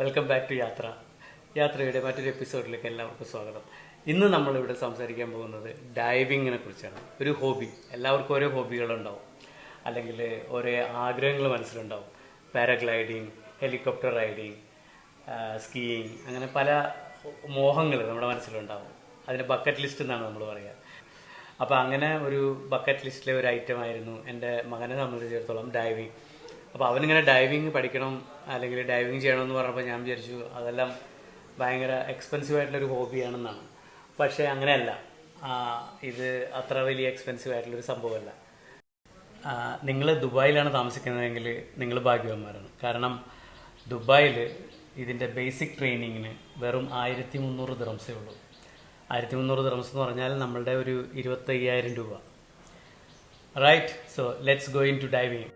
Welcome back to യാത്ര. യാത്രയുടെ മറ്റൊരു എപ്പിസോഡിലേക്ക് എല്ലാവർക്കും സ്വാഗതം. ഇന്ന് നമ്മളിവിടെ സംസാരിക്കാൻ പോകുന്നത് ഡൈവിങ്ങിനെ കുറിച്ചാണ്. ഒരു ഹോബി, എല്ലാവർക്കും ഓരോ ഹോബികളുണ്ടാവും, അല്ലെങ്കിൽ ഓരോ ആഗ്രഹങ്ങൾ മനസ്സിലുണ്ടാവും. പാരാഗ്ലൈഡിങ്, ഹെലികോപ്റ്റർ റൈഡിങ്, സ്കീയിങ്, അങ്ങനെ പല മോഹങ്ങൾ നമ്മുടെ മനസ്സിലുണ്ടാവും. അതിന് ബക്കറ്റ് ലിസ്റ്റ് എന്നാണ് നമ്മൾ പറയുക. അപ്പോൾ അങ്ങനെ ഒരു ബക്കറ്റ് ലിസ്റ്റിലെ ഒരു ഐറ്റം ആയിരുന്നു എൻ്റെ മകനെ സംബന്ധിച്ചിടത്തോളം ഡൈവിങ്. അപ്പോൾ അവനിങ്ങനെ ഡൈവിങ് പഠിക്കണം അല്ലെങ്കിൽ ഡൈവിങ് ചെയ്യണമെന്ന് പറഞ്ഞപ്പോൾ ഞാൻ വിചാരിച്ചു അതെല്ലാം ഭയങ്കര എക്സ്പെൻസീവ് ആയിട്ടുള്ളൊരു ഹോബിയാണെന്നാണ്. പക്ഷേ അങ്ങനെയല്ല, ഇത് അത്ര വലിയ എക്സ്പെൻസീവ് ആയിട്ടുള്ളൊരു സംഭവമല്ല. നിങ്ങൾ ദുബായിലാണ് താമസിക്കുന്നതെങ്കിൽ നിങ്ങൾ ഭാഗ്യവാന്മാരാണ്. കാരണം ദുബായിൽ ഇതിൻ്റെ ബേസിക് ട്രെയിനിങ്ങിന് വെറും 1300 ദിറംസേ ഉള്ളൂ. 1300 ദിറംസ് എന്ന് പറഞ്ഞാൽ നമ്മളുടെ ഒരു 25,000 രൂപ. Right, so let's go into diving.